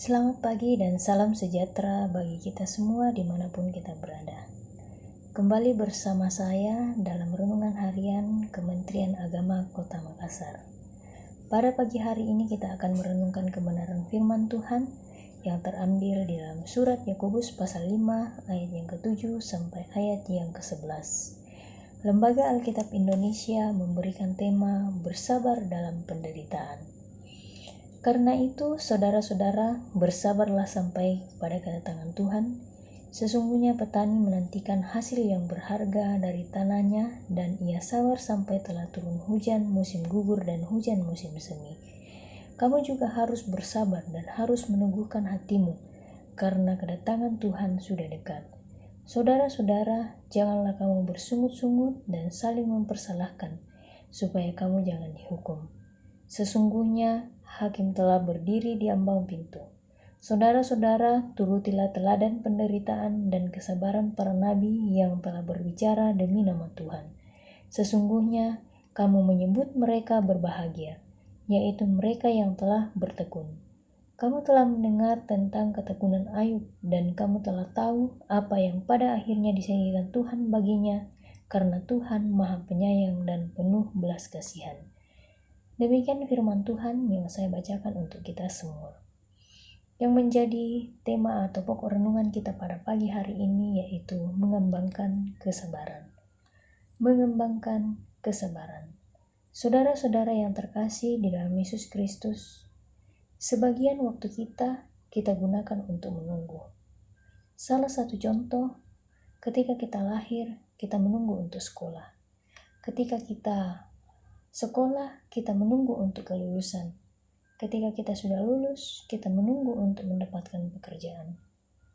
Selamat pagi dan salam sejahtera bagi kita semua dimanapun kita berada. Kembali bersama saya dalam Renungan Harian Kementerian Agama Kota Makassar. Pada pagi hari ini kita akan merenungkan kebenaran firman Tuhan yang terambil di dalam surat Yakobus pasal 5 ayat yang ke-7 sampai ayat yang ke-11. Lembaga Alkitab Indonesia memberikan tema bersabar dalam penderitaan. Karena itu, saudara-saudara, bersabarlah sampai pada kedatangan Tuhan. Sesungguhnya petani menantikan hasil yang berharga dari tanahnya, dan ia sabar sampai telah turun hujan musim gugur dan hujan musim semi. Kamu juga harus bersabar dan harus meneguhkan hatimu, karena kedatangan Tuhan sudah dekat. Saudara-saudara, janganlah kamu bersungut-sungut dan saling mempersalahkan, supaya kamu jangan dihukum. Sesungguhnya hakim telah berdiri di ambang pintu. Saudara-saudara, turutilah teladan penderitaan dan kesabaran para nabi yang telah berbicara demi nama Tuhan. Sesungguhnya kamu menyebut mereka berbahagia, yaitu mereka yang telah bertekun. Kamu telah mendengar tentang ketekunan Ayub, dan kamu telah tahu apa yang pada akhirnya disediakan Tuhan baginya, karena Tuhan Maha Penyayang dan penuh belas kasihan. Demikian firman Tuhan yang saya bacakan untuk kita semua. Yang menjadi tema atau pokok renungan kita pada pagi hari ini yaitu mengembangkan kesabaran. Mengembangkan kesabaran. Saudara-saudara yang terkasih di dalam Yesus Kristus, sebagian waktu kita gunakan untuk menunggu. Salah satu contoh, ketika kita lahir, kita menunggu untuk sekolah. Ketika kita sekolah, kita menunggu untuk kelulusan. Ketika kita sudah lulus, kita menunggu untuk mendapatkan pekerjaan.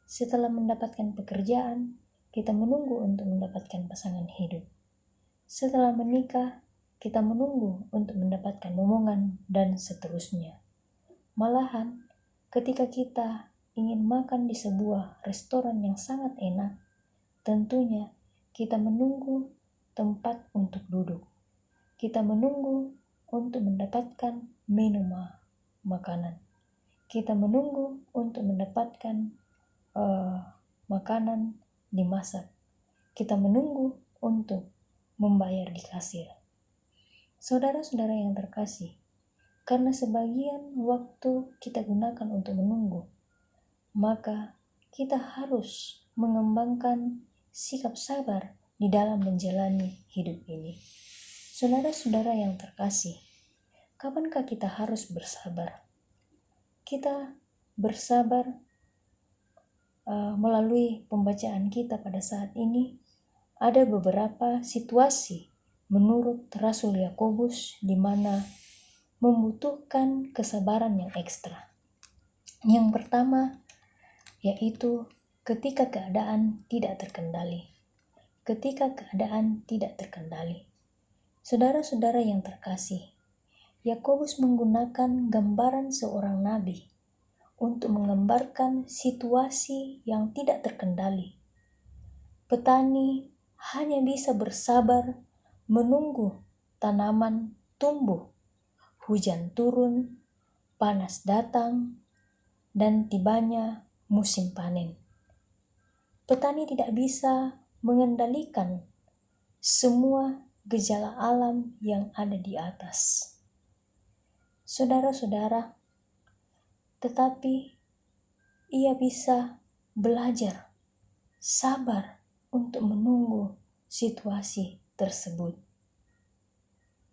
Setelah mendapatkan pekerjaan, kita menunggu untuk mendapatkan pasangan hidup. Setelah menikah, kita menunggu untuk mendapatkan momongan dan seterusnya. Malahan, ketika kita ingin makan di sebuah restoran yang sangat enak, tentunya kita menunggu tempat untuk duduk. Kita menunggu untuk mendapatkan menu makanan. Kita menunggu untuk mendapatkan makanan dimasak. Kita menunggu untuk membayar di kasir. Saudara-saudara yang terkasih, karena sebagian waktu kita gunakan untuk menunggu, maka kita harus mengembangkan sikap sabar di dalam menjalani hidup ini. Saudara-saudara yang terkasih, kapankah kita harus bersabar? Kita bersabar melalui pembacaan kita pada saat ini. Ada beberapa situasi menurut Rasul Yakobus di mana membutuhkan kesabaran yang ekstra. Yang pertama yaitu ketika keadaan tidak terkendali. Ketika keadaan tidak terkendali. Saudara-saudara yang terkasih, Yakobus menggunakan gambaran seorang nabi untuk menggambarkan situasi yang tidak terkendali. Petani hanya bisa bersabar menunggu tanaman tumbuh, hujan turun, panas datang, dan tibanya musim panen. Petani tidak bisa mengendalikan semua gejala alam yang ada di atas. Saudara-saudara, tetapi ia bisa belajar sabar untuk menunggu situasi tersebut.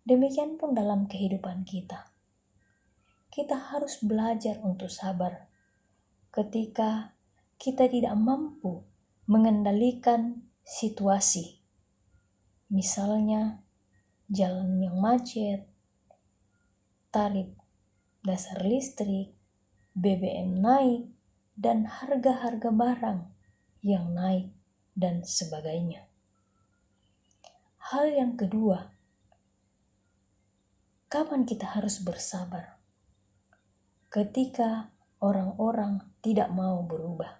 Demikian pun dalam kehidupan kita. Kita harus belajar untuk sabar ketika kita tidak mampu mengendalikan situasi. Misalnya, jalan yang macet, tarif dasar listrik, BBM naik, dan harga-harga barang yang naik, dan sebagainya. Hal yang kedua, kapan kita harus bersabar? Ketika orang-orang tidak mau berubah.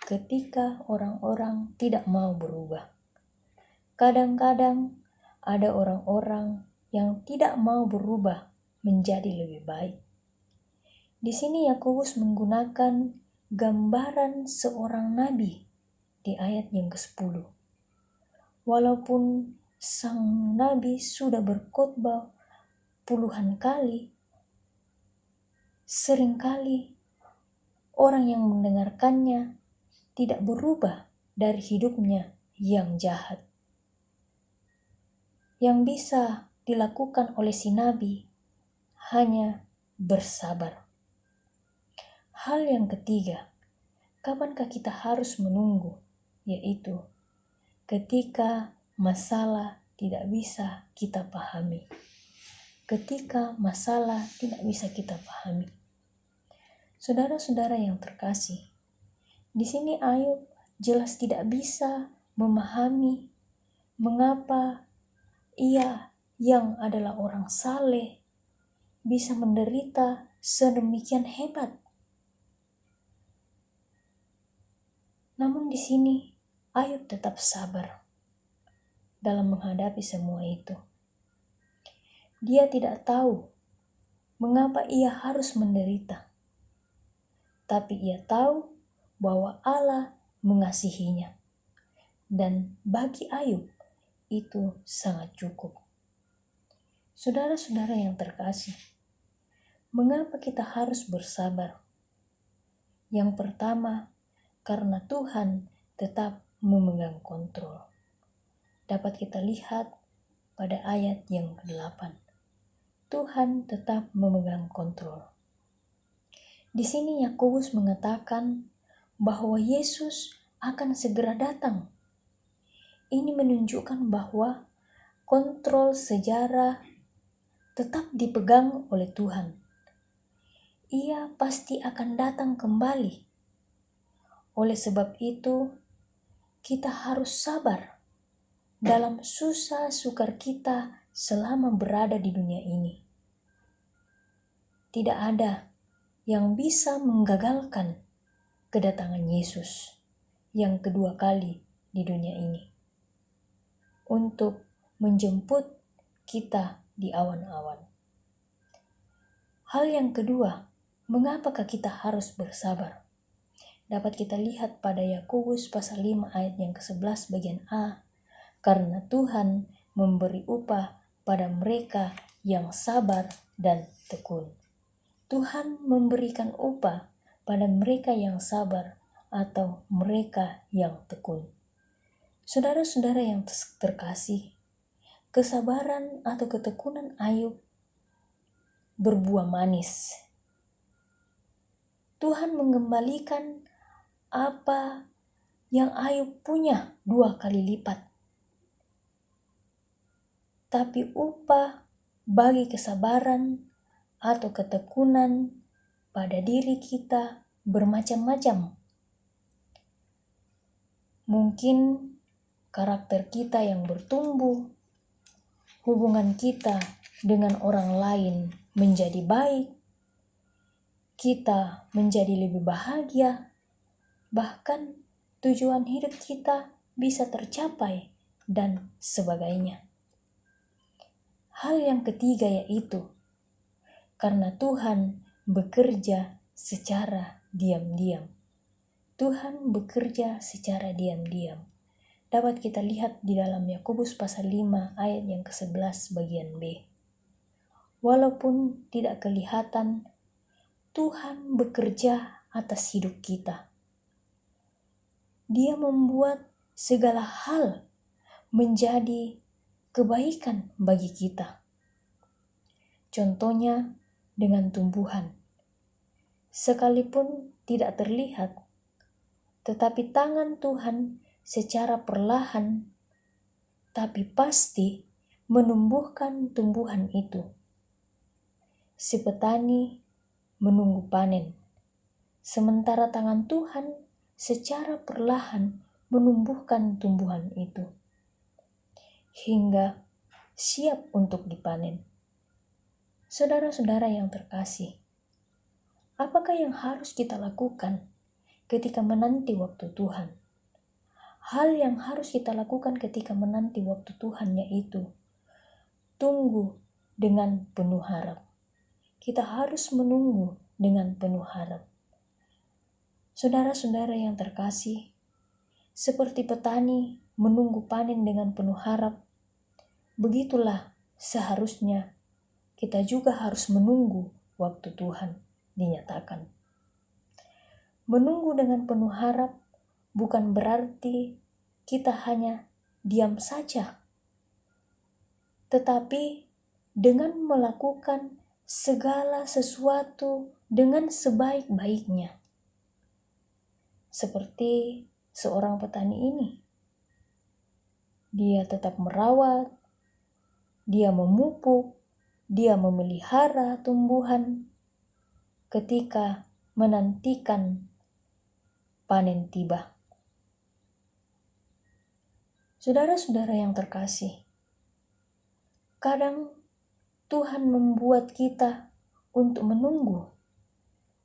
Ketika orang-orang tidak mau berubah. Kadang-kadang ada orang-orang yang tidak mau berubah menjadi lebih baik. Di sini Yakobus menggunakan gambaran seorang nabi di ayat yang ke-10. Walaupun sang nabi sudah berkhotbah puluhan kali, seringkali orang yang mendengarkannya tidak berubah dari hidupnya yang jahat. Yang bisa dilakukan oleh si nabi hanya bersabar. Hal yang ketiga, kapankah kita harus menunggu? Yaitu ketika masalah tidak bisa kita pahami. Ketika masalah tidak bisa kita pahami. Saudara-saudara yang terkasih, di sini Ayub jelas tidak bisa memahami mengapa ia yang adalah orang saleh bisa menderita sedemikian hebat. Namun di sini Ayub tetap sabar dalam menghadapi semua itu. Dia tidak tahu mengapa ia harus menderita, tapi ia tahu bahwa Allah mengasihinya. Dan bagi Ayub itu sangat cukup. Saudara-saudara yang terkasih, mengapa kita harus bersabar? Yang pertama, karena Tuhan tetap memegang kontrol. Dapat kita lihat pada ayat yang ke-8. Tuhan tetap memegang kontrol. Di sini Yakobus mengatakan bahwa Yesus akan segera datang. Ini menunjukkan bahwa kontrol sejarah tetap dipegang oleh Tuhan. Ia pasti akan datang kembali. Oleh sebab itu, kita harus sabar dalam susah sukar kita selama berada di dunia ini. Tidak ada yang bisa menggagalkan kedatangan Yesus yang kedua kali di dunia ini untuk menjemput kita di awan-awan. Hal yang kedua, mengapakah kita harus bersabar? Dapat kita lihat pada Yakobus pasal 5 ayat yang ke-11 bagian A. Karena Tuhan memberi upah pada mereka yang sabar dan tekun. Tuhan memberikan upah pada mereka yang sabar atau mereka yang tekun. Saudara-saudara yang terkasih, kesabaran atau ketekunan Ayub berbuah manis. Tuhan mengembalikan apa yang Ayub punya 2 kali lipat. Tapi upah bagi kesabaran atau ketekunan pada diri kita bermacam-macam. Mungkin karakter kita yang bertumbuh, hubungan kita dengan orang lain menjadi baik, kita menjadi lebih bahagia, bahkan tujuan hidup kita bisa tercapai dan sebagainya. Hal yang ketiga yaitu karena Tuhan bekerja secara diam-diam. Tuhan bekerja secara diam-diam. Dapat kita lihat di dalam Yakobus pasal 5 ayat yang ke-11 bagian B. Walaupun tidak kelihatan, Tuhan bekerja atas hidup kita. Dia membuat segala hal menjadi kebaikan bagi kita. Contohnya dengan tumbuhan. Sekalipun tidak terlihat, tetapi tangan Tuhan secara perlahan tapi pasti menumbuhkan tumbuhan itu. Si petani menunggu panen, sementara tangan Tuhan secara perlahan menumbuhkan tumbuhan itu hingga siap untuk dipanen. Saudara-saudara yang terkasih, apakah yang harus kita lakukan ketika menanti waktu Tuhan? Hal yang harus kita lakukan ketika menanti waktu Tuhan yaitu tunggu dengan penuh harap. Kita harus menunggu dengan penuh harap. Saudara-saudara yang terkasih, seperti petani menunggu panen dengan penuh harap, begitulah seharusnya kita juga harus menunggu waktu Tuhan dinyatakan. Menunggu dengan penuh harap bukan berarti kita hanya diam saja, tetapi dengan melakukan segala sesuatu dengan sebaik-baiknya. Seperti seorang petani ini. Dia tetap merawat, dia memupuk, dia memelihara tumbuhan ketika menantikan panen tiba. Saudara-saudara yang terkasih, kadang Tuhan membuat kita untuk menunggu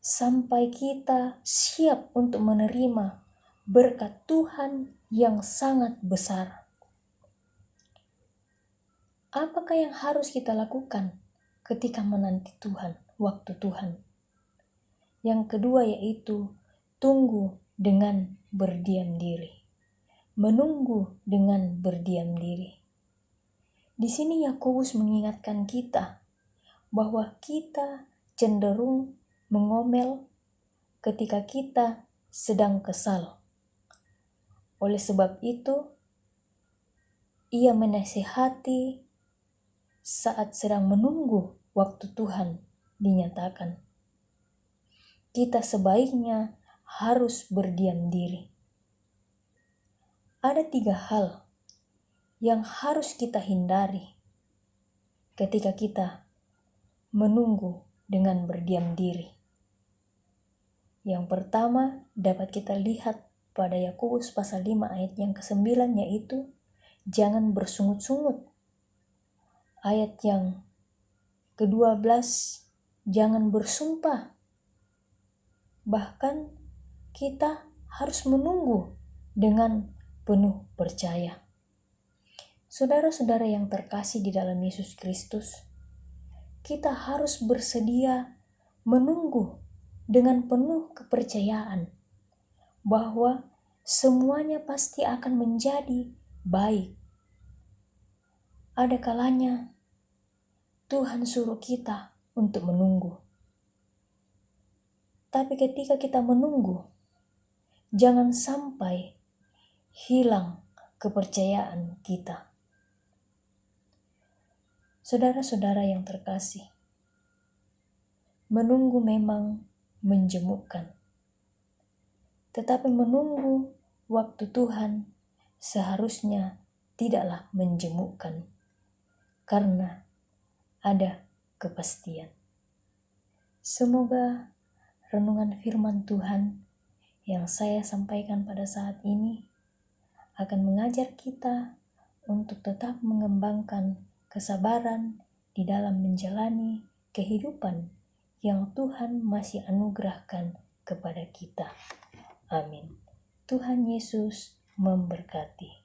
sampai kita siap untuk menerima berkat Tuhan yang sangat besar. Apakah yang harus kita lakukan ketika menanti Tuhan, waktu Tuhan? Yang kedua yaitu tunggu dengan berdiam diri. Menunggu dengan berdiam diri. Di sini Yakobus mengingatkan kita bahwa kita cenderung mengomel ketika kita sedang kesal. Oleh sebab itu, ia menasihati saat sedang menunggu waktu Tuhan dinyatakan. Kita sebaiknya harus berdiam diri. Ada 3 hal yang harus kita hindari ketika kita menunggu dengan berdiam diri. Yang pertama dapat kita lihat pada Yakobus pasal 5 ayat yang ke-9, yaitu jangan bersungut-sungut. Ayat yang ke-12, jangan bersumpah. Bahkan kita harus menunggu dengan penuh percaya. Saudara-saudara yang terkasih di dalam Yesus Kristus, kita harus bersedia menunggu dengan penuh kepercayaan bahwa semuanya pasti akan menjadi baik. Ada kalanya Tuhan suruh kita untuk menunggu. Tapi ketika kita menunggu, jangan sampai hilang kepercayaan kita. Saudara-saudara yang terkasih, menunggu memang menjemukkan. Tetapi menunggu waktu Tuhan seharusnya tidaklah menjemukkan, karena ada kepastian. Semoga renungan firman Tuhan yang saya sampaikan pada saat ini akan mengajar kita untuk tetap mengembangkan kesabaran di dalam menjalani kehidupan yang Tuhan masih anugerahkan kepada kita. Amin. Tuhan Yesus memberkati.